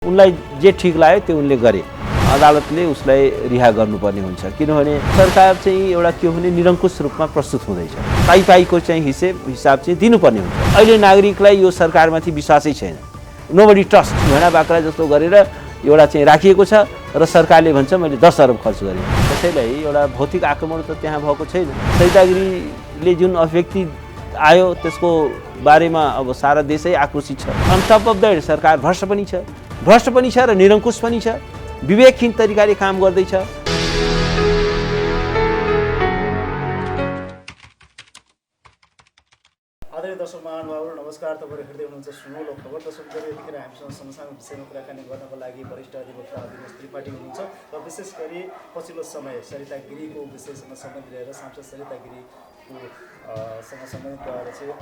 उनलाई जे ठिक लाग्यो त्यो उनले गरे। अदालतले उसलाई रिहा गर्नुपर्ने हुन्छ, किनभने सरकार चाहिँ एउटा के भने निरङ्कुश रूपमा प्रस्तुत हुँदैछ। पाइको चाहिँ हिसाब चाहिँ दिनुपर्ने हुन्छ। अहिले नागरिकलाई यो सरकारमाथि विश्वासै छैन। नोबडी ट्रस्ट भेडा बाख्रा जस्तो गरेर एउटा चाहिँ राखिएको छ र सरकारले भन्छ मैले 10 अरब खर्च गरेँ। त्यसैलाई एउटा भौतिक आक्रमण त त्यहाँ भएको छैन। सरितागिरीले जुन अभिव्यक्ति आयो त्यसको बारेमा अब सारा देशै आक्रोशित छ। अन टप अफ दैट सरकार भ्रष्ट पनि छ र निरङ्कुश पनि छ, विवेकहीन तरिकाले काम गर्दैछ। आदरणीय दर्शक महानुभावहरू नमस्कार। तपाईहरु हेर्दै हुनुहुन्छ सुनौलो खबर। दर्शक यतिखेर हामीसँग समसामयिक विषयमा कुराकानी गर्नको लागि वरिष्ठ अधिवक्ता दिनेश त्रिपाठी हुनुहुन्छ र विशेष गरी पछिल्लो समय सरिता गिरीको विषयसँग सम्बन्धित रहेर सांसद सरिता गिरीको सँग सम्बन्धित भएर चाहिँ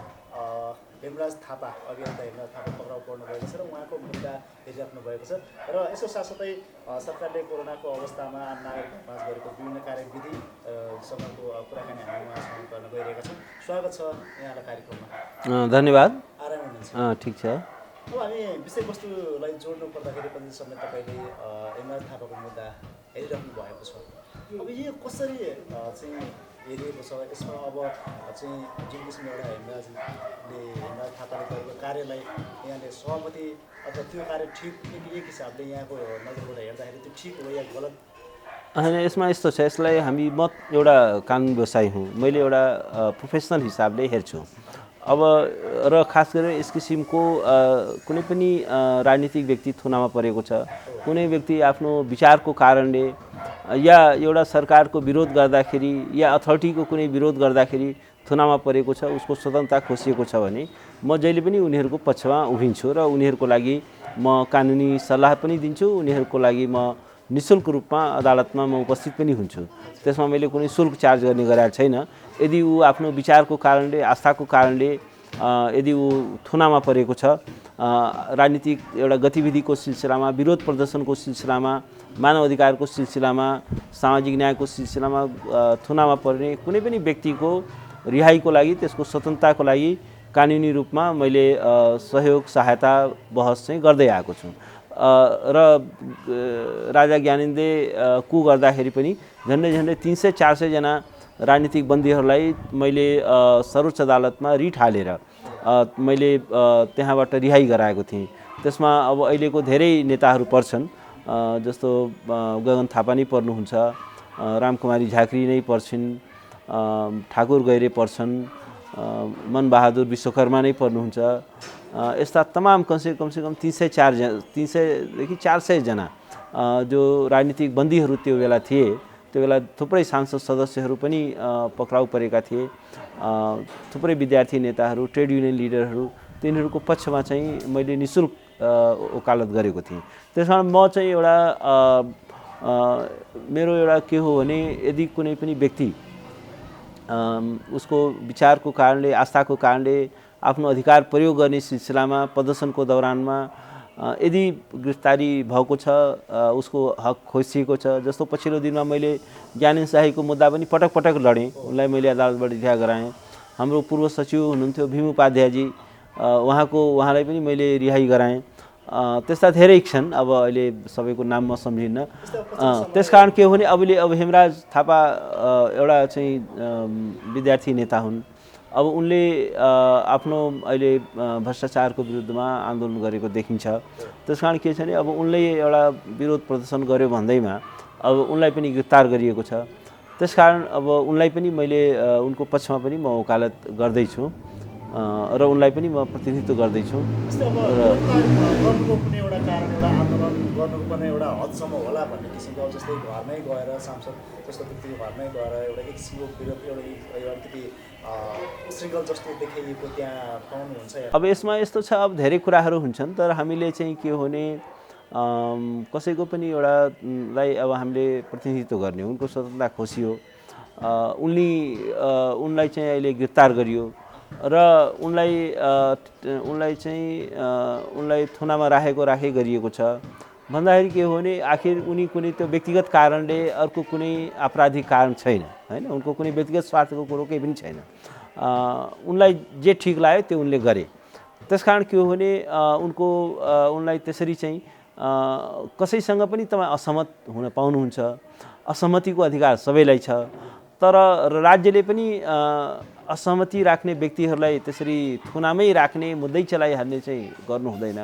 हेमराज थापा अभियन्ता हेमराज थापा पक्राउ पर्नु भएको छ र उहाँको मुद्दा हेरिराख्नु भएको छ र यसो साथसाथै सरकारले कोरोनाको अवस्थामा नागरिकमा पास गरेको विभिन्न कार्यविधि सँगको कुराकानी हामी उहाँसँग गर्न गइरहेका छौँ। स्वागत छ यहाँलाई कार्यक्रममा। धन्यवाद। आराम हुनुहुन्छ? ठिक छ। अब हामी विषयवस्तुलाई जोड्नु पर्दाखेरि पनि समय तपाईँले हेमराज थापाको मुद्दा हेरिराख्नु भएको छ। अब यो कसरी चाहिँ हेरिएको छ? यसमा अब चाहिँ जुन किसिमले एउटा हेमराज थापाले गरेको कार्यलाई यहाँले सहमति अथवा त्यो कार्य ठिक एक हिसाबले यहाँको नजरबाट हेर्दाखेरि त्यो ठिक हो या गलत? होइन, यसमा यस्तो छ, यसलाई म एउटा कानुन व्यवसायी हुँ, मैले एउटा प्रोफेसनल हिसाबले हेर्छु। अब र खास गरेर यस किसिमको कुनै पनि राजनीतिक व्यक्ति थुनामा परेको छ, कुनै व्यक्ति आफ्नो विचारको कारणले या एउटा सरकारको विरोध गर्दाखेरि या अथोरिटीको कुनै विरोध गर्दाखेरि थुनामा परेको छ, उसको स्वतन्त्रता खोसिएको छ भने म जहिले पनि उनीहरूको पक्षमा उभिन्छु र उनीहरूको लागि म कानुनी सल्लाह पनि दिन्छु। उनीहरूको लागि म निःशुल्क रूपमा अदालतमा म उपस्थित पनि हुन्छु। त्यसमा मैले कुनै शुल्क चार्ज गर्ने गरेको छैन। यदि ऊ आफ्नो विचारको कारणले, आस्थाको कारणले यदि ऊ थुनामा परेको छ, राजनीतिक एउटा गतिविधिको सिलसिलामा, विरोध प्रदर्शनको सिलसिलामा, मानव अधिकारको सिलसिलामा, सामाजिक न्यायको सिलसिलामा थुनामा पर्ने कुनै पनि व्यक्तिको रिहाईको लागि, त्यसको स्वतन्त्रताको लागि कानुनी रूपमा मैले सहयोग, सहायता, बहस चाहिँ गर्दै आएको छु। र राजा ज्ञानेन्द्रले कु गर्दाखेरि पनि झन्डै 300-400 जना राजनीतिक बन्दीहरूलाई मैले सर्वोच्च अदालतमा रिट हालेर मैले त्यहाँबाट रिहाई गराएको थिएँ। त्यसमा अब अहिलेको धेरै नेताहरू पर्छन्, जस्तो गगन थापा नै पर्नुहुन्छ, रामकुमारी झाँक्री नै पर्छिन्, ठाकुर गैरे पर्छन्, मनबहादुर विश्वकर्मा नै पर्नुहुन्छ। यस्ता तमाम कमसेकम 300देखि 400 जना जो राजनीतिक बन्दीहरू त्यो बेला थिए। त्यो बेला थुप्रै सांसद सदस्यहरू पनि पक्राउ परेका थिए, थुप्रै विद्यार्थी नेताहरू, ट्रेड युनियन लिडरहरू, तिनीहरूको पक्षमा चाहिँ मैले निःशुल्क वकालत गरेको थिएँ। त्यसमा म चाहिँ एउटा मेरो एउटा के हो भने, यदि कुनै पनि व्यक्ति उसको विचारको कारणले, आस्थाको कारणले आफ्नो अधिकार प्रयोग गर्ने सिलसिलामा, प्रदर्शनको दौरानमा यदि गिरफ्तारी भएको छ, उसको हक खोसिएको छ। जस्तो पछिल्लो दिनमा मैले ज्ञानेन्द्र शाहीको मुद्दा पनि पटक लडेँ, उनलाई मैले अदालतबाट रिहा गराएँ। हाम्रो पूर्व सचिव हुनुहुन्थ्यो भीम उपाध्यायजी, उहाँलाई पनि मैले रिहाई गराएँ। त्यस्ता धेरै छन्, अब अहिले सबैको नाम म सम्झिन्न। त्यसकारण के हो भने अब हेमराज थापा एउटा चाहिँ विद्यार्थी नेता हुन्। अब उनले आफ्नो अहिले भ्रष्टाचारको विरुद्धमा आन्दोलन गरेको देखिन्छ। त्यसकारण के छ भने अब उनले एउटा विरोध प्रदर्शन गर्यो भन्दैमा अब उनलाई पनि गिरफ्तार गरिएको छ। त्यसकारण अब उनलाई पनि मैले उनको पक्षमा पनि म वकालत गर्दैछु र उनलाई पनि म प्रतिनिधित्व गर्दैछु। गर्नुको कुनै एउटा कारण, एउटा आन्दोलन गर्नुपर्ने एउटा हदसम्म होला भन्ने किसिमको, अब जस्तै घरमै गएर सांसद जस्तो व्यक्तिको घरमै गएर एउटा एक किसिमको विरोध, एउटा अलिकति उशृङ्खल जस्तो देखाइएको त्यहाँ पाउनुहुन्छ? अब यसमा यस्तो छ, अब धेरै कुराहरू हुन्छन्, तर हामीले चाहिँ के हो भने कसैको पनि एउटालाई अब हामीले प्रतिनिधित्व गर्ने, उनको स्वतन्त्रता खोसियो, उनलाई चाहिँ अहिले गिरफ्तार गरियो र उनलाई थुनामा राखे गरिएको छ भन्दाखेरि के हो भने आखिर उनी कुनै त्यो व्यक्तिगत कारणले, अर्को कुनै आपराधिक कारण छैन, हैन, उनको कुनै व्यक्तिगत स्वार्थको कुरो केही पनि छैन। उनलाई जे ठिक लाग्यो त्यो उनले गरे। त्यसकारण के हो भने उनलाई त्यसरी चाहिँ कसैसँग पनि तपाईँ असहमत हुन पाउनुहुन्छ, असहमतिको अधिकार सबैलाई छ, तर राज्यले पनि असहमति राख्ने व्यक्तिहरूलाई त्यसरी थुनामै राख्ने, मुद्दै चलाइहाल्ने चाहिँ गर्नु हुँदैन।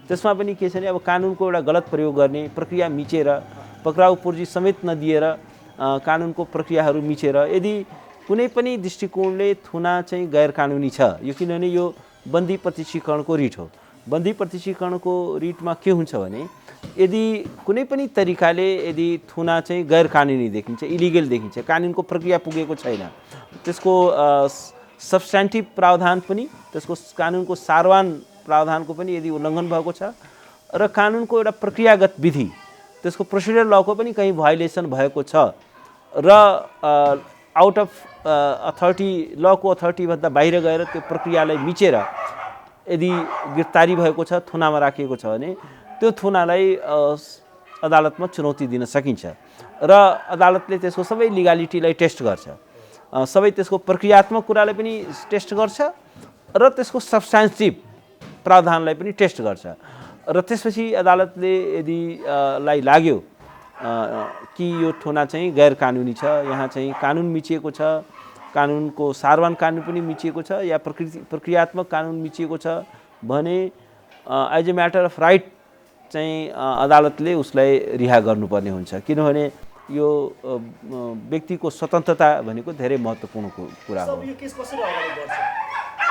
त्यसमा पनि के छ भने अब कानुनको एउटा गलत प्रयोग गर्ने, प्रक्रिया मिचेर, पक्राउ पूर्जी समेत नदिएर कानुनको प्रक्रियाहरू मिचेर, यदि कुनै पनि दृष्टिकोणले थुना चाहिँ गैर कानुनी छ, यो किनभने यो बन्दी प्रत्यक्षीकरणको रिट हो। बन्दी प्रत्यक्षीकरणको रिटमा के हुन्छ भने यदि कुनै पनि तरिकाले यदि थुना चाहिँ गैर कानुनी देखिन्छ, इलिगल देखिन्छ, कानुनको प्रक्रिया पुगेको छैन, त्यसको सब्स्ट्यान्टिभ प्रावधान पनि, त्यसको कानुनको सारवान प्रावधानको पनि यदि उल्लङ्घन भएको छ र कानुनको एउटा प्रक्रियागत विधि, त्यसको प्रोसिडर लको पनि कहीँ भायोलेसन भएको छ र आउट अफ अथोरिटी, लको अथोरिटीभन्दा बाहिर गएर त्यो प्रक्रियालाई मिचेर यदि गिरफ्तारी भएको छ, थुनामा राखिएको छ भने त्यो थुनालाई अदालतमा चुनौती दिन सकिन्छ र अदालतले त्यसको सबै लिगालिटीलाई टेस्ट गर्छ, सबै त्यसको प्रक्रियात्मक कुरालाई पनि टेस्ट गर्छ र त्यसको सब्स्ट्यान्टिभ प्रावधानलाई पनि टेस्ट गर्छ र त्यसपछि अदालतले यदि लाई लाग्यो कि यो थुना चाहिँ गैर कानुनी छ, यहाँ चाहिँ कानुन मिचिएको छ, कानुनको सारवान कानुन पनि मिचिएको छ या प्रक्रियात्मक कानुन मिचिएको छ भने as a matter of right चाहिँ अदालतले उसलाई रिहा गर्नुपर्ने हुन्छ, किनभने यो व्यक्तिको स्वतन्त्रता भनेको धेरै महत्त्वपूर्ण कुरा हो।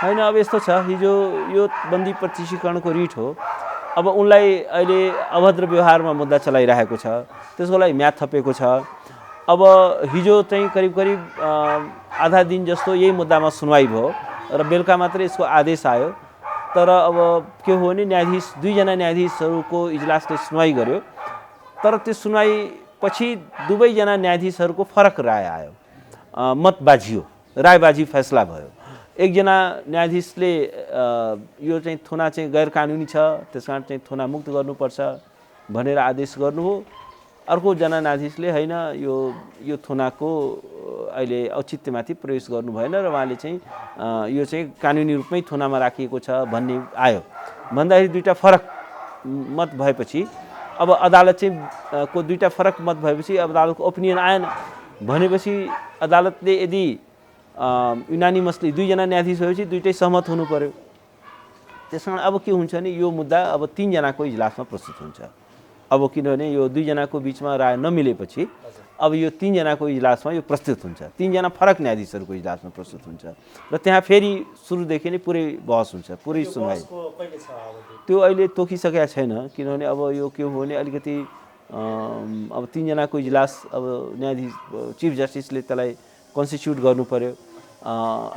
होइन, अब यस्तो छ, हिजो यो बन्दी प्रत्यक्षीकरणको रिट हो, अब उनलाई अहिले अभद्र व्यवहारमा मुद्दा चलाइरहेको छ, त्यसको लागि म्याद थपेको छ। अब हिजो चाहिँ करिब करिब आधा दिन जस्तो यही मुद्दामा सुनवाई भयो र बेलुका मात्रै यसको आदेश आयो, तर अब के हो भने दुईजना न्यायाधीशहरूको इजलासले सुनवाई गर्यो, तर त्यो सुनवाई पछि दुवैजना न्यायाधीशहरूको फरक राय आयो, मत बाझियो, रायबाजी फैसला भयो। एकजना न्यायाधीशले यो चाहिँ थुना चाहिँ गैर कानुनी छ, त्यस कारण चाहिँ थुना मुक्त गर्नुपर्छ भनेर आदेश गर्नुभयो, अर्कोजना न्यायाधीशले होइन यो थुनाको अहिले औचित्यमाथि प्रवेश गर्नु भएन र उहाँले चाहिँ यो चाहिँ कानुनी रूपमै थुनामा राखिएको छ भन्ने आयो। भन्दाखेरि दुईवटा फरक मत भएपछि अब अदालत चाहिँ को दुईवटा फरक मत भएपछि अब अदालतको ओपिनियन आएन भनेपछि अदालतले यदि युनानिमसली दुईजना न्यायाधीश भएपछि दुईटै सहमत हुनु पर्यो। त्यस कारण अब के हुन्छ भने यो मुद्दा अब तीनजनाको इजलासमा प्रस्तुत हुन्छ। अब किनभने यो दुईजनाको बिचमा राय नमिलेपछि अब यो तीनजनाको इजलासमा यो प्रस्तुत हुन्छ, तीनजना फरक न्यायाधीशहरूको इजलासमा प्रस्तुत हुन्छ र त्यहाँ फेरि सुरुदेखि नै पुरै बहस हुन्छ, पुरै सुनवाई। त्यो अहिले तोकिसकेका छैन, किनभने अब यो के हो भने अलिकति अब तीनजनाको इजलास, अब न्यायाधीश चिफ जस्टिसले त्यसलाई कन्स्टिट्युट गर्नु पर्यो,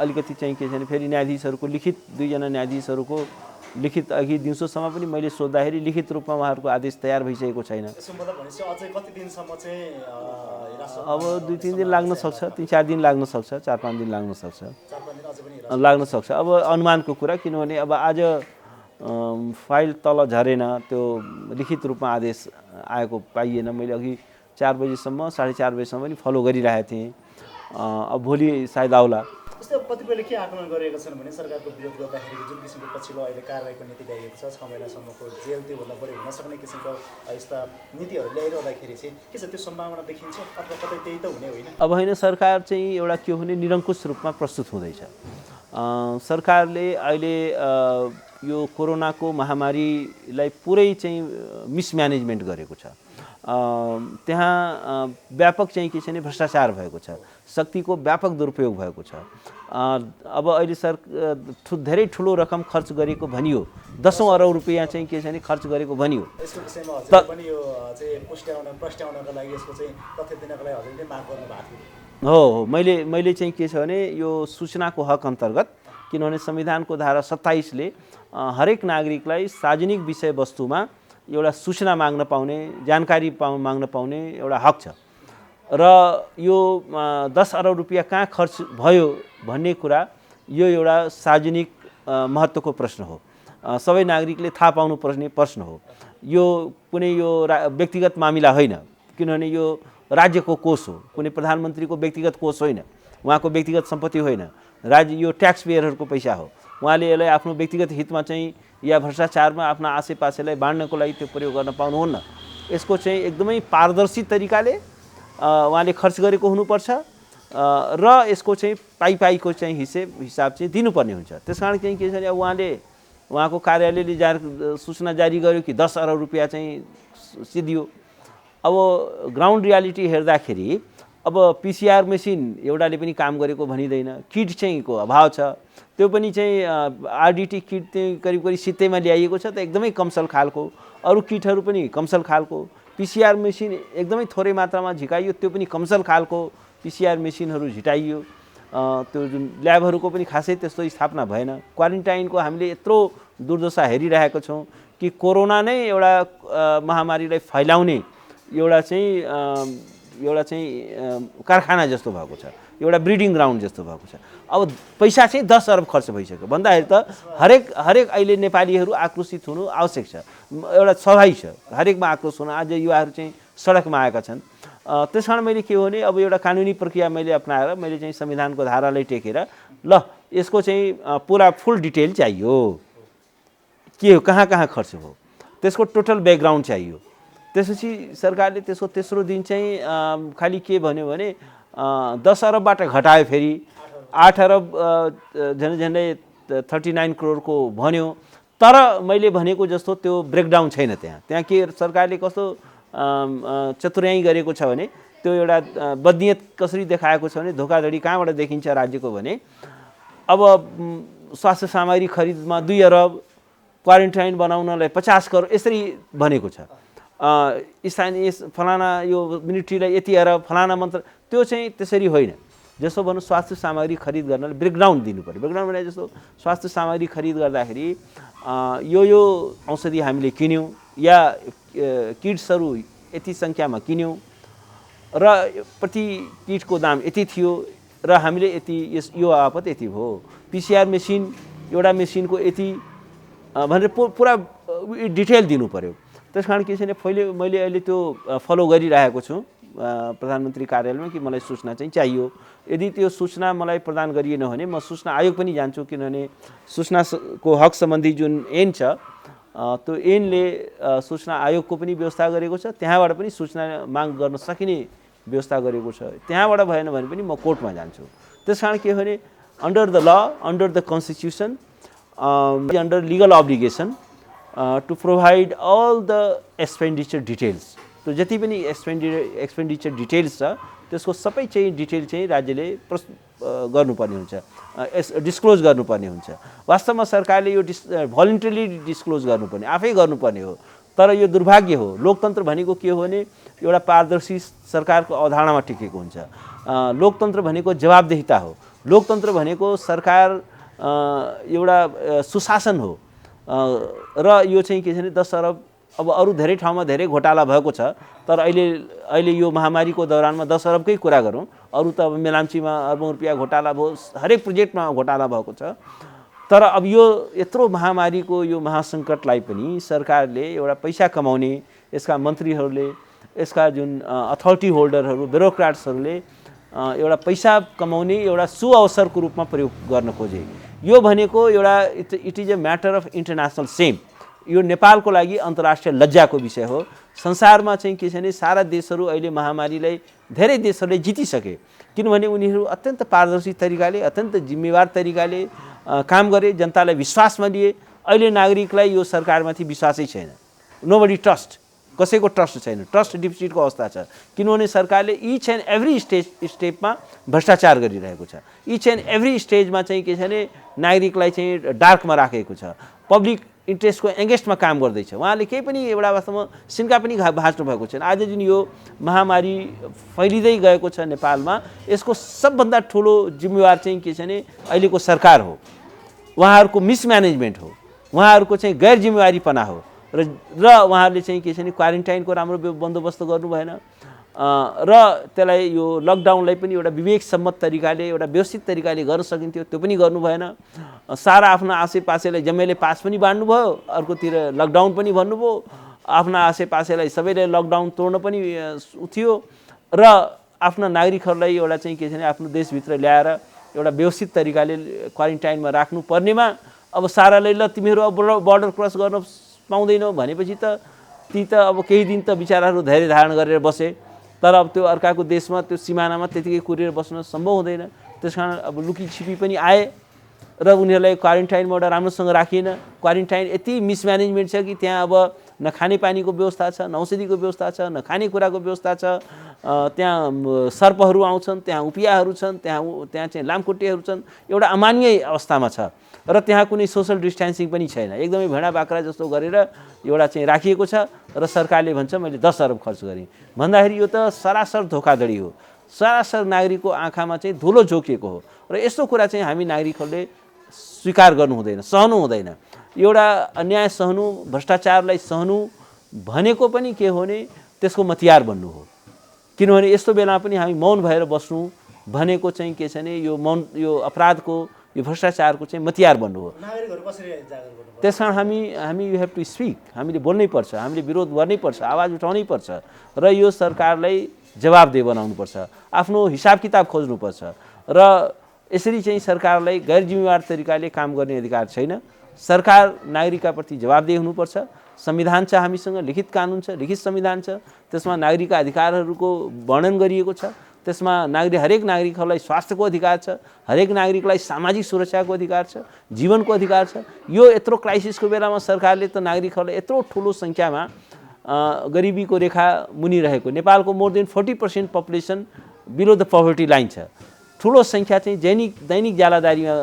अलिकति चाहिँ के छ भने फेरि न्यायाधीशहरूको लिखित, दुईजना न्यायाधीशहरूको लिखित अघि दिउँसोसम्म पनि मैले सोद्धाखेरि लिखित रूपमा उहाँहरूको आदेश तयार भइसकेको छैन। अब 2-3 दिन लाग्न सक्छ, 3-4 दिन लाग्न सक्छ, 4-5 दिन लाग्न सक्छ। अब अनुमानको कुरा, किनभने अब आज फाइल तल झरेन, त्यो लिखित रूपमा आदेश आएको पाइएन। मैले अघि 4 बजीसम्म, 4:30 बजीसम्म पनि फलो गरिरहेको थिएँ। अब भोलि सायद आउला। जस्तै कतिपयले के आकलन गरेका छन् भने सरकारको विरोध गर्दाखेरि जुन किसिमको पछिल्लो अहिले कारबाहीको नीति ल्याइएको छ, 6 महिनासम्मको जेल, त्योभन्दा बढी हुन सक्ने किसिमको यस्ता नीतिहरू ल्याइरहँदाखेरि चाहिँ के छ, त्यो सम्भावना देखिन्छ अथवा कतै त्यही त हुने होइन? अब होइन, सरकार चाहिँ एउटा के हो भने निरङ्कुश रूपमा प्रस्तुत हुँदैछ। सरकारले अहिले यो कोरोनाको महामारीलाई पुरै चाहिँ मिसम्यानेजमेन्ट गरेको छ। त्यहाँ व्यापक चाहिँ के छ भने भ्रष्टाचार भएको छ, शक्तिको व्यापक दुरुपयोग भएको छ। अब अहिले धेरै ठुलो रकम खर्च गरेको भनियो, 10 अरब रुपियाँ चाहिँ के छ भने खर्च गरेको भनियो। यसको विषयमा हजुर पनि यो चाहिँ प्रस्ट्याउनका लागि यसको चाहिँ तथ्य दिनको लागि हजुरले माग गर्नु भएको थियो? हो, मैले चाहिँ के छ भने यो सूचनाको हक अन्तर्गत, किनभने संविधानको धारा 27ले हरेक नागरिकलाई सार्वजनिक विषयवस्तुमा एउटा सूचना माग्न पाउने, जानकारी माग्न पाउने एउटा हक छ र यो 10 अरब रुपियाँ कहाँ खर्च भयो भन्ने कुरा यो एउटा सार्वजनिक महत्त्वको प्रश्न हो, सबै नागरिकले थाहा पाउनु पर्ने प्रश्न हो। यो कुनै यो व्यक्तिगत मामिला होइन, किनभने यो राज्यको कोष हो, कुनै प्रधानमन्त्रीको व्यक्तिगत कोष होइन, उहाँको व्यक्तिगत सम्पत्ति होइन, राज्य यो ट्याक्स पेयरहरूको पैसा हो। उहाँले यसलाई आफ्नो व्यक्तिगत हितमा चाहिँ या भ्रष्टाचारमा आफ्ना आसेपासेलाई बाँड्नको लागि त्यो प्रयोग गर्न पाउनुहुन्न। यसको चाहिँ एकदमै पारदर्शी तरिकाले उहाँले खर्च गरेको हुनुपर्छ र यसको चाहिँ पाइको चाहिँ हिसाब चाहिँ दिनुपर्ने हुन्छ। त्यसकारण चाहिँ के छ भने उहाँले उहाँको कार्यालयले सूचना जारी गर्यो कि 10 अरब रुपियाँ चाहिँ सिधियो। अब ग्राउन्ड रियालिटी हेर्दाखेरि अब पिसिआर मेसिन एउटाले पनि काम गरेको भनिँदैन, किट चाहिँ को अभाव छ, त्यो पनि चाहिँ आरडिटी किट चाहिँ करिब 70मा ल्याइएको छ त एकदमै कमसल खालको, अरू किटहरू पनि कमसल खालको, पिसिआर मेसिन एकदमै थोरै मात्रामा झिकाइयो, त्यो पनि कमसल खालको पिसिआर मेसिनहरू झिटाइयो। त्यो जुन ल्याबहरूको पनि खासै त्यस्तो स्थापना भएन। क्वारेन्टाइनको हामीले यत्रो दुर्दशा हेरिरहेको छौँ कि कोरोना नै एउटा महामारीलाई फैलाउने एउटा चाहिँ कारखाना जस्तो भएको छ, एउटा ब्रिडिङ ग्राउन्ड जस्तो भएको छ। अब पैसा चाहिँ 10 अरब खर्च भइसक्यो भन्दाखेरि त हरेक अहिले नेपालीहरू आक्रोशित हुनु आवश्यक छ, एउटा स्वाभाविक छ। हरेकमा आक्रोश हुन आज युवाहरू चाहिँ सडकमा आएका छन्। त्यस कारण मैले के हो भने अब एउटा कानुनी प्रक्रिया मैले अपनाएर मैले चाहिँ संविधानको धारालाई टेकेर ल यसको चाहिँ पुरा फुल डिटेल चाहियो, के हो कहाँ खर्च भयो, त्यसको टोटल ब्याकग्राउन्ड चाहियो। त्यसपछि सरकारले त्यसको तेस्रो दिन चाहिँ खालि के भन्यो भने 10 अरबबाट घटायो, फेरि 8 अरब झन्डै 39 करोडको भन्यो। तर मैले भनेको जस्तो त्यो ब्रेकडाउन छैन। त्यहाँ के सरकारले कस्तो चतुर्याई गरेको छ भने त्यो एउटा बदनियत कसरी देखाएको छ भने धोखाधडी कहाँबाट देखिन्छ राज्यको भने अब स्वास्थ्य सामग्री खरिदमा 2 अरब, क्वारेन्टाइन बनाउनलाई 50 करोड यसरी भनेको छ। स्थानीय फलाना यो मिनिस्ट्रीलाई यति अरब, फलाना मन्त्र, त्यो चाहिँ त्यसरी होइन। जस्तो भनौँ स्वास्थ्य सामग्री खरिद गर्नलाई ब्रेकडाउन दिनु पर्यो। ब्रेकडाउन भने जस्तो स्वास्थ्य सामग्री खरिद गर्दाखेरि यो औषधि हामीले किन्यौँ या किट्सहरू यति सङ्ख्यामा किन्यौँ र प्रति किटको दाम यति थियो र हामीले यति यो आपत यति भयो, पिसिआर मेसिन एउटा मेसिनको यति भनेर पुरा डिटेल दिनु पर्यो। त्यस कारण के छ भने मैले अहिले त्यो फलो गरिरहेको छु प्रधानमन्त्री कार्यालयमा कि मलाई सूचना चाहिँ चाहियो। यदि त्यो सूचना मलाई प्रदान गरिएन भने म सूचना आयोग पनि जान्छु, किनभने सूचनाको हक सम्बन्धी जुन ऐन छ त्यो ऐनले सूचना आयोगको पनि व्यवस्था गरेको छ, त्यहाँबाट पनि सूचना माग गर्न सकिने व्यवस्था गरेको छ। त्यहाँबाट भएन भने पनि म कोर्टमा जान्छु। त्यस कारण के हो भने under the law, under the constitution, under legal obligation to provide all the expenditure details. त्यो जति पनि एक्सपेन्डिचर डिटेल्स छ त्यसको सबै चाहिँ डिटेल चाहिँ राज्यले गर्नुपर्ने हुन्छ, डिस्क्लोज गर्नुपर्ने हुन्छ। वास्तवमा सरकारले यो भोलिन्टरीली डिस्क्लोज गर्नुपर्ने, आफै गर्नुपर्ने हो। तर यो दुर्भाग्य हो। लोकतन्त्र भनेको के हो भने एउटा पारदर्शी सरकारको अवधारणामा टिकेको हुन्छ। लोकतन्त्र भनेको जवाबदेहिता हो। लोकतन्त्र भनेको सरकार एउटा सुशासन हो। र यो चाहिँ के छ भने 10 अरब, अब अरू धेरै ठाउँमा धेरै घोटाला भएको छ, तर अहिले यो महामारीको दौरानमा 10 अरबकै कुरा गरौँ, अरू त अब मेलाम्चीमा अरबौँ रुपियाँ घोटाला भयो, हरेक प्रोजेक्टमा घोटाला भएको छ। तर अब यो यत्रो महामारीको यो महासङ्कटलाई पनि सरकारले एउटा पैसा कमाउने, यसका मन्त्रीहरूले, यसका जुन अथोरिटी होल्डरहरू, ब्युरोक्राट्सहरूले एउटा पैसा कमाउने एउटा सुअवसरको रूपमा प्रयोग गर्न खोजे। यो भनेको एउटा it is a matter of international same. यो नेपालको लागि अन्तर्राष्ट्रिय लज्जाको विषय हो। संसारमा चाहिँ के छ भने सारा देशहरू अहिले महामारीलाई धेरै देशहरूले जितिसके, किनभने उनीहरू अत्यन्त पारदर्शी तरिकाले, अत्यन्त जिम्मेवार तरिकाले काम गरे, जनतालाई विश्वासमा लिए। अहिले नागरिकलाई यो सरकारमाथि विश्वासै छैन। नोबडी ट्रस्ट, कसैको ट्रस्ट छैन, ट्रस्ट डिफिसिटको अवस्था छ। किनभने सरकारले इच एन्ड एभ्री स्टेपमा भ्रष्टाचार गरिरहेको छ। इच एन्ड एभ्री स्टेजमा चाहिँ के छ भने नागरिकलाई चाहिँ डार्कमा राखेको छ, पब्लिक इन्ट्रेस्टको एङ्गेस्टमा काम गर्दैछ। उहाँले केही पनि एउटा वास्तवमा सिन्का पनि भाँच्नु भएको छैन। आज जुन यो महामारी फैलिँदै गएको छ नेपालमा, यसको सबभन्दा ठुलो जिम्मेवार चाहिँ के छ भने अहिलेको सरकार हो। उहाँहरूको मिसम्यानेजमेन्ट हो, उहाँहरूको चाहिँ गैर जिम्मेवारीपना हो। र उहाँहरूले चाहिँ के छ भने क्वारेन्टाइनको राम्रो बन्दोबस्त गर्नु भएन र त्यसलाई यो लकडाउनलाई पनि एउटा विवेकसम्मत तरिकाले, एउटा व्यवस्थित तरिकाले गर्न सकिन्थ्यो, त्यो पनि गर्नु भएन। सारा आफ्नो आसेपासेलाई जम्मैले पास पनि बाँड्नुभयो, अर्कोतिर लकडाउन पनि भन्नुभयो, आफ्ना आसेपासेलाई सबैले लकडाउन तोड्न पनि थियो र आफ्ना नागरिकहरूलाई एउटा चाहिँ के छ भने आफ्नो देशभित्र ल्याएर एउटा व्यवस्थित तरिकाले क्वारेन्टाइनमा राख्नुपर्नेमा अब साराले ल तिमीहरू अब बर्डर क्रस गर्न पाउँदैनौ भनेपछि त ती त अब केही दिन त बिचाराहरू धैर्य धारण गरेर बसे, तर अब त्यो अर्काको देशमा त्यो सिमानामा त्यतिकै कुरेर बस्न सम्भव हुँदैन। त्यसकारण अब लुकी छिपी पनि आए र उनीहरूलाई क्वारेन्टाइनमा एउटा राम्रोसँग राखिएन। क्वारेन्टाइन यति मिसम्यानेजमेन्ट छ कि त्यहाँ अब न खानेपानीको व्यवस्था छ, न औषधिको व्यवस्था छ, न खानेकुराको व्यवस्था छ। त्यहाँ सर्पहरू आउँछन्, त्यहाँ उपियाहरू छन्, त्यहाँ चाहिँ लामखुट्टेहरू छन्, एउटा अमान्य अवस्थामा छ र त्यहाँ कुनै सोसल डिस्टेन्सिङ पनि छैन। एकदमै भेडा बाख्रा जस्तो गरेर एउटा चाहिँ राखिएको छ र सरकारले भन्छ मैले 10 अरब खर्च गरेँ भन्दाखेरि यो त सरासर धोखाधडी हो, सरासर नागरिकको आँखामा चाहिँ धुलो झोकिएको हो र यस्तो कुरा चाहिँ हामी नागरिकहरूले स्वीकार गर्नु हुँदैन, सहनु हुँदैन। एउटा अन्याय सहनु, भ्रष्टाचारलाई सहनु भनेको पनि के हो भने त्यसको मतियार बन्नु हो। किनभने यस्तो बेला पनि हामी मौन भएर बस्नु भनेको चाहिँ के छ भने यो अपराधको, यो भ्रष्टाचारको चाहिँ मतियार बन्नु हो। त्यस कारण हामी यु हेभ टु स्पिक, हामीले बोल्नै पर्छ, हामीले विरोध गर्नै पर्छ, आवाज उठाउनै पर्छ र यो सरकारलाई जवाबदेह बनाउनुपर्छ, आफ्नो हिसाब किताब खोज्नुपर्छ र यसरी चाहिँ सरकारलाई गैर जिम्मेवार तरिकाले काम गर्ने अधिकार छैन। सरकार नागरिकप्रति जवाबदेह हुनुपर्छ। संविधान छ हामीसँग, लिखित कानुन छ, लिखित संविधान छ, त्यसमा नागरिक अधिकारहरूको वर्णन गरिएको छ। त्यसमा हरेक नागरिकहरूलाई स्वास्थ्यको अधिकार छ, हरेक नागरिकलाई सामाजिक सुरक्षाको अधिकार छ, जीवनको अधिकार छ। यो यत्रो क्राइसिसको बेलामा सरकारले त नागरिकहरूलाई यत्रो ठुलो सङ्ख्यामा गरिबीको रेखा मुनि रहेको, नेपालको more than 40% population below the poverty line छ। ठुलो सङ्ख्या चाहिँ दैनिक ज्यालादारीमा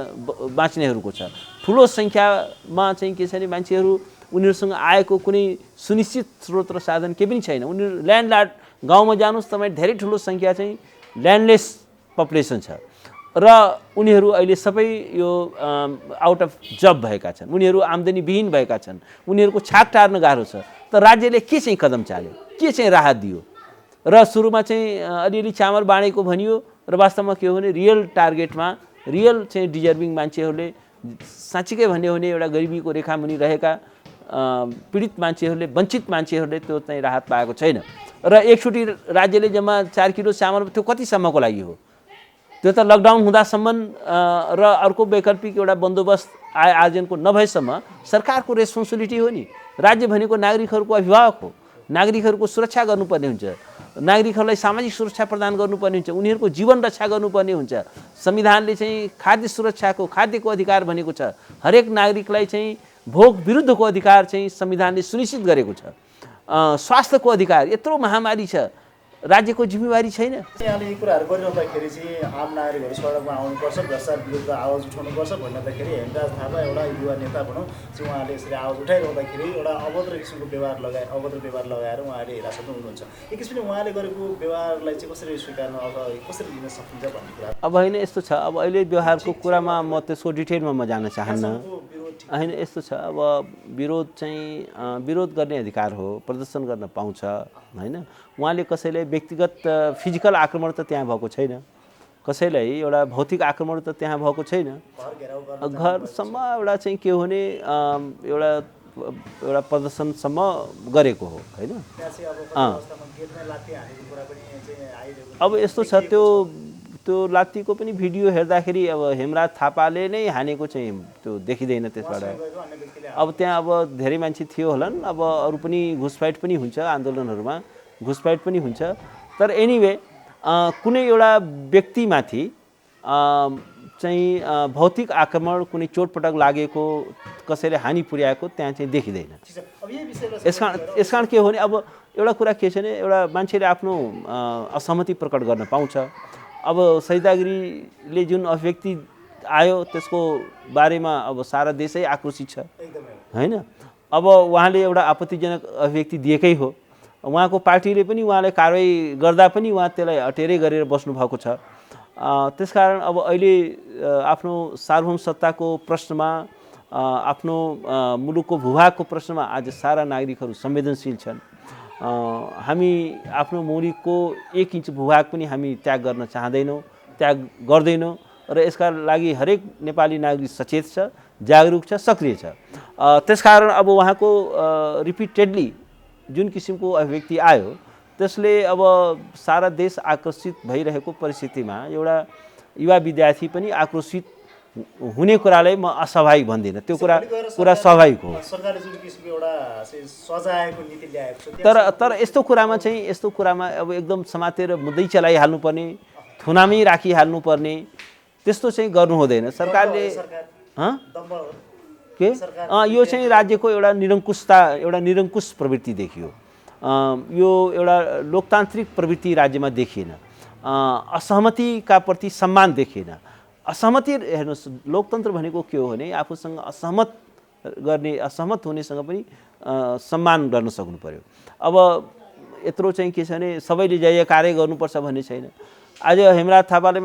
बाँच्नेहरूको छ। ठुलो सङ्ख्यामा चाहिँ के छ भने मान्छेहरू उनीहरूसँग आएको कुनै सुनिश्चित स्रोत र साधन केही पनि छैन। उनीहरू ल्यान्डलर्ड, गाउँमा जानुहोस् तपाईँ धेरै ठुलो सङ्ख्या चाहिँ ल्यान्डलेस पपुलेसन छ र उनीहरू अहिले सबै यो आउट अफ जब भएका छन्, उनीहरू आम्दानीविहीन भएका छन्, उनीहरूको छाक टार्न गाह्रो छ। त राज्यले के चाहिँ कदम चाल्यो, के चाहिँ राहत दियो र सुरुमा चाहिँ अलिअलि चामल बाँडेको भनियो र वास्तवमा के हो भने रियल टार्गेटमा रियल चाहिँ डिजर्भिङ मान्छेहरूले, साँच्चीकै भन्यो भने एउटा गरिबीको रेखा मुनि रहेका पीडित मान्छेहरूले, वञ्चित मान्छेहरूले त्यो चाहिँ राहत पाएको छैन। र एकचोटि राज्यले जम्मा 4 किलो चामल त्यो कतिसम्मको लागि हो? त्यो त लकडाउन हुँदासम्म र अर्को वैकल्पिक एउटा बन्दोबस्त आय आर्जनको नभएसम्म सरकारको रेस्पोन्सिबिलिटी हो नि। राज्य भनेको नागरिकहरूको अभिभावक हो, नागरिकहरूको सुरक्षा गर्नुपर्ने हुन्छ, नागरिकहरूलाई सामाजिक सुरक्षा प्रदान गर्नुपर्ने हुन्छ, उनीहरूको जीवन रक्षा गर्नुपर्ने हुन्छ। संविधानले चाहिँ खाद्य सुरक्षाको, खाद्यको अधिकार भनेको छ। हरेक नागरिकलाई चाहिँ भोक विरुद्धको अधिकार चाहिँ संविधानले सुनिश्चित गरेको छ। स्वास्थ्यको अधिकार, यत्रो महामारी छ, राज्यको जिम्मेवारी छैन। यहाँले यी कुराहरू गरिरहँदाखेरि चाहिँ आम नागरिकहरू सडकमा आउनुपर्छ, भ्रष्टाचार विरुद्ध आवाज उठाउनुपर्छ भन्दाखेरि हेमराज थापा एउटा युवा नेता भनौँ चाहिँ उहाँले यसरी आवाज उठाइरहँदाखेरि एउटा अभद्र किसिमको व्यवहार लगाएर उहाँले हिरासतमा हुनुहुन्छ। एक किसिमले उहाँले गरेको व्यवहारलाई चाहिँ कसरी स्वीकार्न अथवा कसरी लिन सकिन्छ भन्ने कुरा अब होइन यस्तो छ। अब अहिले व्यवहारको कुरामा म त्यसको डिटेलमा म जान चाहन्न। होइन यस्तो छ, अब विरोध चाहिँ विरोध गर्ने अधिकार हो, प्रदर्शन गर्न पाउँछ होइन। उहाँले कसैलाई व्यक्तिगत फिजिकल आक्रमण त त्यहाँ भएको छैन, कसैलाई एउटा भौतिक आक्रमण त त्यहाँ भएको छैन। घरसम्म एउटा चाहिँ के हो भने एउटा प्रदर्शनसम्म गरेको हो होइन। अब यस्तो छ, त्यो लात्तीको पनि भिडियो हेर्दाखेरि अब हेमराज थापाले नै हानेको चाहिँ त्यो देखिँदैन त्यसबाट। अब त्यहाँ अब धेरै मान्छे थियो होलान्, अब अरू पनि घुसपैठ पनि हुन्छ, आन्दोलनहरूमा घुसपैठ पनि हुन्छ। तर एनिवे कुनै एउटा व्यक्तिमाथि चाहिँ भौतिक आक्रमण, कुनै चोटपटक लागेको, कसैले हानि पुर्याएको त्यहाँ चाहिँ देखिँदैन। यसकारण के हो भने अब एउटा कुरा के छ भने एउटा मान्छेले आफ्नो असहमति प्रकट गर्न पाउँछ। अब सरिता गिरीले जुन अभिव्यक्ति आयो त्यसको बारेमा अब सारा देशै आक्रोशित छ होइन। अब उहाँले एउटा आपत्तिजनक अभिव्यक्ति दिएकै हो, उहाँको पार्टीले पनि उहाँलाई कारवाही गर्दा पनि उहाँ त्यसलाई अटेरै गरेर बस्नुभएको छ। त्यसकारण अब अहिले आफ्नो सार्वभौम सत्ताको प्रश्नमा, आफ्नो मुलुकको भूभागको प्रश्नमा आज सारा नागरिकहरू संवेदनशील छन्। हामी आफ्नो मुलुकको 1 इन्च भूभाग पनि हामी त्याग गर्न चाहँदैनौँ, त्याग गर्दैनौँ र यसका लागि हरेक नेपाली नागरिक सचेत छ, जागरुक छ, सक्रिय छ। त्यसकारण अब उहाँको रिपिटेडली जुन किसिमको अभिव्यक्ति आयो त्यसले अब सारा देश आकर्षित भइरहेको परिस्थितिमा एउटा युवा विद्यार्थी पनि आक्रोशित हुने कुरालाई म अस्वाभाविक भन्दिनँ, त्यो कुरा स्वाभाविक हो। सरकारले जुन किसिमको एउटा सजायको नीति ल्याएको छ तर यस्तो कुरामा अब एकदम समातेर मुद्दै चलाइहाल्नुपर्ने, थुनामै राखिहाल्नुपर्ने त्यस्तो चाहिँ गर्नु हुँदैन। सरकारले के यो चाहिँ राज्यको एउटा निरङ्कुश प्रवृत्ति देखियो। यो एउटा लोकतान्त्रिक प्रवृत्ति राज्यमा देखिएन। असहमतिका प्रति सम्मान देखिएन। असहमति हेर्नुहोस्, लोकतन्त्र भनेको के हो भने आफूसँग असहमत हुनेसँग पनि सम्मान गर्न सक्नु पर्यो। अब यत्रो चाहिँ के छ भने सबैले जयकारै गर्नुपर्छ भन्ने छैन। आज हेमराज थापाले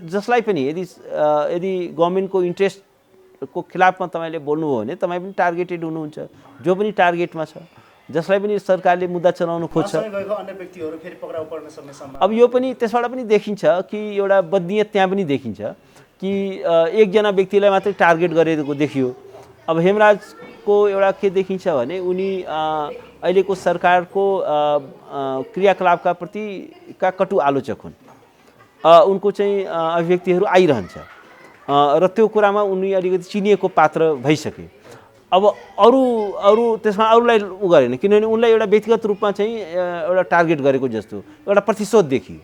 जसलाई पनि यदि गभर्मेन्टको इन्ट्रेस्टको खिलाफमा तपाईँले बोल्नुभयो भने तपाईँ पनि टार्गेटेड हुनुहुन्छ, जो पनि टार्गेटमा छ, जसलाई पनि सरकारले मुद्दा चलाउनु खोज्छ। अब यो पनि त्यसबाट पनि देखिन्छ कि एउटा बदनीयत त्यहाँ पनि देखिन्छ कि एकजना व्यक्तिलाई मात्रै टार्गेट गरेको देखियो। अब हेमराजको एउटा के देखिन्छ भने उनी अहिलेको सरकारको क्रियाकलापका प्रतिका कटु आलोचक हुन्। उनको चाहिँ अभिव्यक्तिहरू आइरहन्छ र त्यो कुरामा उनी अलिकति चिनिएको पात्र भइसके। अब अरू त्यसमा अरूलाई गरेन, किनभने उनलाई एउटा व्यक्तिगत रूपमा चाहिँ एउटा टार्गेट गरेको जस्तो एउटा प्रतिशोध देखियो,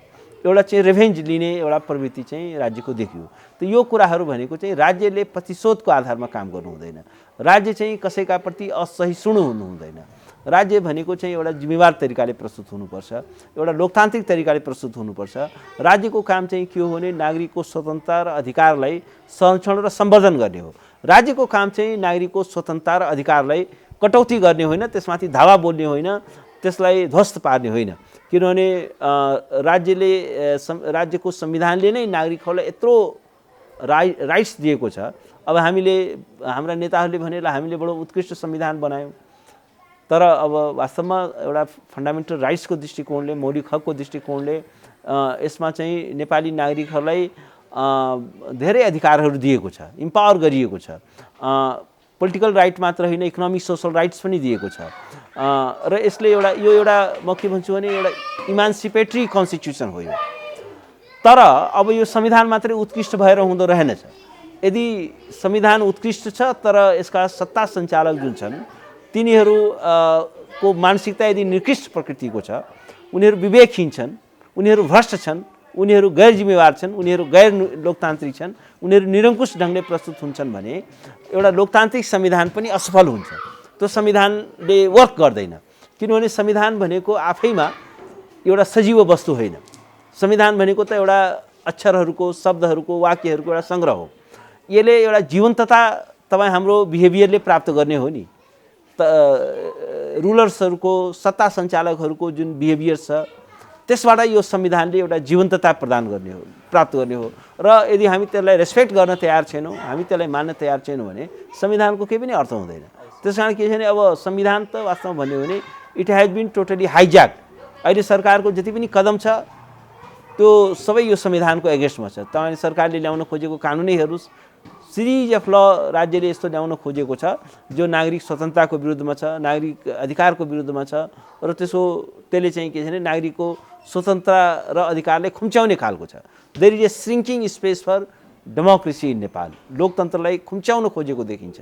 एउटा चाहिँ रेभेन्ज लिने एउटा प्रवृत्ति चाहिँ राज्यको देखियो। त यो कुराहरू भनेको चाहिँ राज्यले प्रतिशोधको आधारमा काम गर्नु हुँदैन। राज्य चाहिँ कसैका प्रति असहिष्णु हुनु हुँदैन। राज्य भनेको चाहिँ एउटा जिम्मेवार तरिकाले प्रस्तुत हुनुपर्छ, एउटा लोकतान्त्रिक तरिकाले प्रस्तुत हुनुपर्छ। राज्यको काम चाहिँ के हो भने नागरिकको स्वतन्त्रता र अधिकारलाई संरक्षण र सम्वर्धन गर्ने हो। राज्यको काम चाहिँ नागरिकको स्वतन्त्रता र अधिकारलाई कटौती गर्ने होइन, त्यसमाथि धावा बोल्ने होइन, त्यसलाई ध्वस्त पार्ने होइन। किनभने राज्यको संविधानले नै नागरिकहरूलाई यत्रो राइट्स दिएको छ। अब हाम्रा नेताहरूले भनेर हामीले बडो उत्कृष्ट संविधान बनायौँ, तर अब वास्तवमा एउटा फन्डामेन्टल राइट्सको दृष्टिकोणले, मौलिक हकको दृष्टिकोणले यसमा चाहिँ नेपाली नागरिकहरूलाई धेरै अधिकारहरू दिएको छ, इम्पावर गरिएको छ। पोलिटिकल राइट मात्र होइन, इकोनोमिक सोसल राइट्स पनि दिएको छ। र यसले एउटा म के भन्छु भने एउटा इमान्सिपेटरी कन्स्टिट्युसन हो यो। तर अब यो संविधान मात्रै उत्कृष्ट भएर हुँदो रहेनछ। यदि संविधान उत्कृष्ट छ तर यसका सत्ता सञ्चालक जुन छन् तिनीहरूको मानसिकता यदि निकृष्ट प्रकृतिको छ, उनीहरू विवेकहीन छन्, उनीहरू भ्रष्ट छन्, उनीहरू गैर जिम्मेवार छन्, उनीहरू गैर लोकतान्त्रिक छन्, उनीहरू निरङ्कुश ढङ्गले प्रस्तुत हुन्छन् भने एउटा लोकतान्त्रिक संविधान पनि असफल हुन्छ। त्यो संविधानले वर्क गर्दैन। किनभने संविधान भनेको आफैमा एउटा सजीव वस्तु होइन। संविधान भनेको त एउटा अक्षरहरूको, शब्दहरूको, वाक्यहरूको एउटा सङ्ग्रह हो। यसले एउटा जीवन्तता तपाईँ हाम्रो बिहेभियरले प्राप्त गर्ने हो नि। रुलर्सहरूको, सत्ता सञ्चालकहरूको जुन बिहेभियर छ त्यसबाट यो संविधानले एउटा जीवन्तता प्राप्त गर्ने हो। र यदि हामी त्यसलाई रेस्पेक्ट गर्न तयार छैनौँ, हामी त्यसलाई मान्न तयार छैनौँ भने संविधानको केही पनि अर्थ हुँदैन। त्यस कारण के छ भने अब संविधान त वास्तवमा भन्यो भने it has been totally hijack. अहिले सरकारको जति पनि कदम छ त्यो सबै यो संविधानको एगेन्स्टमा छ। तपाईँले सरकारले ल्याउन खोजेको कानुनै हेर्नुहोस्, सिरिज अफ ल राज्यले यस्तो ल्याउन खोजेको छ जो नागरिक स्वतन्त्रताको विरुद्धमा छ, नागरिक अधिकारको विरुद्धमा छ र त्यसले चाहिँ के छ भने नागरिकको स्वतन्त्रता र अधिकारलाई खुम्च्याउने खालको छ। There is a shrinking space for democracy in Nepal. लोकतन्त्रलाई खुम्च्याउन खोजेको देखिन्छ,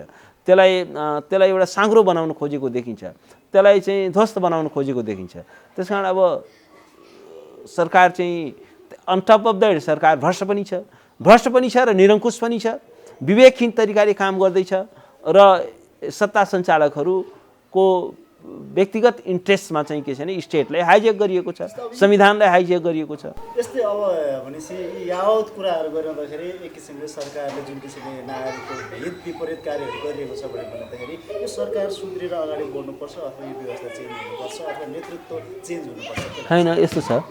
त्यसलाई एउटा साँग्रो बनाउन खोजेको देखिन्छ, त्यसलाई चाहिँ ध्वस्त बनाउन खोजेको देखिन्छ। त्यस कारण अब सरकार चाहिँ अन टप अफ द्याट सरकार भ्रष्ट पनि छ र निरङ्कुश पनि छ, विवेकहीन तरिकाले काम गर्दैछ र सत्ता सञ्चालकहरूको व्यक्तिगत इन्ट्रेस्टमा चाहिँ के छ भने स्टेटलाई हाइजेक गरिएको छ, संविधानलाई हाइजेक गरिएको छ। यस्तै अब भनेपछि यावत कुराहरू गरिरहँदाखेरि एक किसिमले सरकारले जुन किसिमले नागरिकको हित विपरीत कार्यहरू गरिरहेको छ भन्दाखेरि यो सरकार सुध्रेर अगाडि बढ्नुपर्छ अथवा यो व्यवस्था चेन्ज हुनुपर्छ अथवा नेतृत्व चेन्ज हुनुपर्छ? होइन, यस्तो छ।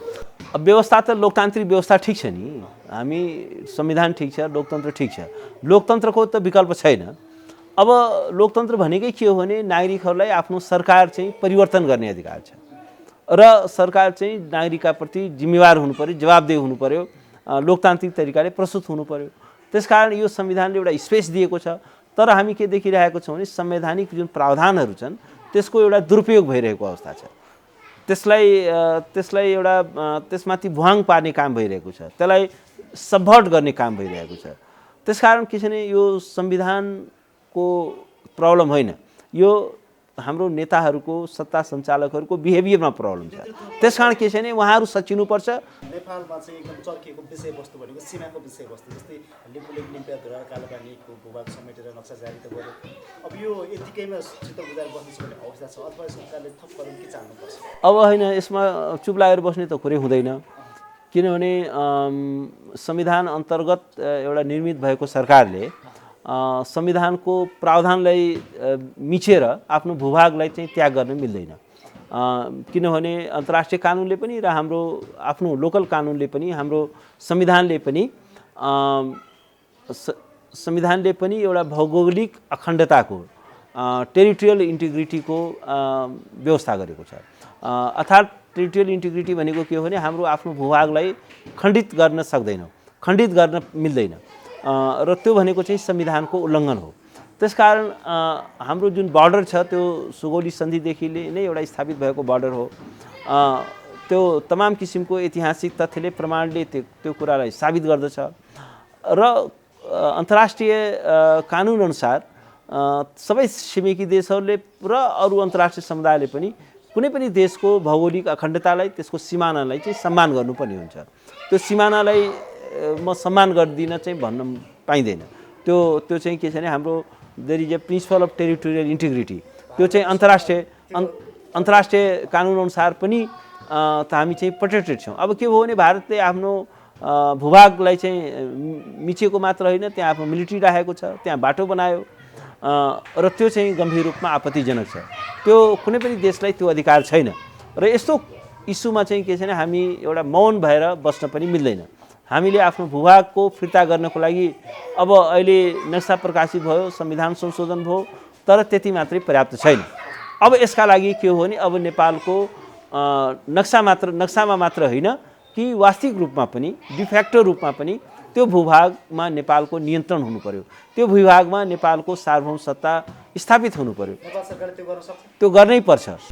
अब व्यवस्था त लोकतान्त्रिक व्यवस्था ठिक छ नि, हामी संविधान ठिक छ, लोकतन्त्र ठिक छ, लोकतन्त्रको त विकल्प छैन। अब लोकतन्त्र भनेकै के हो भने नागरिकहरूलाई आफ्नो सरकार चाहिँ परिवर्तन गर्ने अधिकार छ र सरकार चाहिँ नागरिकका प्रति जिम्मेवार हुनु पर्यो, जवाबदेह हुनु पर्यो, लोकतान्त्रिक तरिकाले प्रस्तुत हुनु पर्यो। त्यसकारण यो संविधानले एउटा स्पेस दिएको छ। तर हामी के देखिरहेको छौँ भने संवैधानिक जुन प्रावधानहरू छन् त्यसको एउटा दुरुपयोग भइरहेको अवस्था छ। त्यसलाई एउटा त्यसमाथि भुवाङ पार्ने काम भइरहेको छ, त्यसलाई सबभर्ट गर्ने काम भइरहेको छ। त्यसकारण के छ भने यो संविधानको प्रब्लम होइन, यो हाम्रो नेताहरूको सत्ता सञ्चालकहरूको बिहेभियरमा प्रब्लम छ। त्यसकारण के छ भने उहाँहरू सचिनुपर्छ। नेपालमा चाहिँ एकदम चर्किएको विषयवस्तु भनेको सीमाको विषयवस्तु, जस्तै लिपुलेक लिम्पियाधुरा कालापानीको भूभाग समेटेर नक्सा जारी त गर्यो। अब यो यतिकैमा चित्त बुझाएर बस्नु पर्ने अवस्था छ अथवा सरकारले थप कदम के चाल्नुपर्छ? अब होइन, यसमा चुप लागेर बस्ने त कुरै हुँदैन, किनभने संविधान अन्तर्गत एउटा निर्मित भएको सरकारले संविधानको प्रावधानलाई मिचेर आफ्नो भूभागलाई चाहिँ त्याग गर्न मिल्दैन। किनभने अन्तर्राष्ट्रिय कानुनले पनि र हाम्रो आफ्नो लोकल कानुनले पनि, हाम्रो संविधानले पनि एउटा भौगोलिक अखण्डताको, टेरिटोरियल इन्टिग्रिटीको व्यवस्था गरेको छ। अर्थात् टेरिटोरियल इन्टिग्रिटी भनेको के हो भने हाम्रो आफ्नो भूभागलाई खण्डित गर्न सक्दैनौँ, खण्डित गर्न मिल्दैन, र त्यो भनेको चाहिँ संविधानको उल्लङ्घन हो। त्यसकारण हाम्रो जुन बर्डर छ त्यो सुगौली सन्धिदेखि नै एउटा स्थापित भएको बर्डर हो। त्यो तमाम किसिमको ऐतिहासिक तथ्यले, प्रमाणले त्यो कुरालाई साबित गर्दछ र अन्तर्राष्ट्रिय कानुनअनुसार सबै छिमेकी देशहरूले र अरू अन्तर्राष्ट्रिय समुदायले पनि कुनै पनि देशको भौगोलिक अखण्डतालाई, त्यसको सिमानालाई चाहिँ सम्मान गर्नुपर्ने हुन्छ। त्यो सिमानालाई म सम्मान गर्दिनँ चाहिँ भन्न पाइँदैन। त्यो चाहिँ के छ भने हाम्रो there is a principle of territorial integrity, त्यो चाहिँ अन्तर्राष्ट्रिय कानुनअनुसार पनि हामी चाहिँ प्रोटेक्टेड छौँ। अब के भयो भने भारतले आफ्नो भूभागलाई चाहिँ मिचेको मात्र होइन, त्यहाँ आफ्नो मिलिट्री राखेको छ, त्यहाँ बाटो बनायो, र त्यो चाहिँ गम्भीर रूपमा आपत्तिजनक छ। त्यो कुनै पनि देशलाई त्यो अधिकार छैन। र यस्तो इस्युमा चाहिँ के छ भने हामी एउटा मौन भएर बस्न पनि मिल्दैन। हामीले आफ्नो भूभागको फिर्ता गर्नको लागि अब अहिले नक्सा प्रकाशित भयो, संविधान संशोधन भयो, तर त्यति मात्रै पर्याप्त छैन। अब यसका लागि के हो भने अब नेपालको नक्सामा मात्र होइन कि वास्तविक रूपमा पनि, डिफेक्टो रूपमा पनि त्यो भूभागमा नेपालको नियन्त्रण हुनु पर्यो, त्यो भूभागमा नेपालको सार्वभौम सत्ता स्थापित हुनु पर्यो। नेपाल सरकारले त्यो गर्न सक्छ? त्यो गर्नै पर्छ।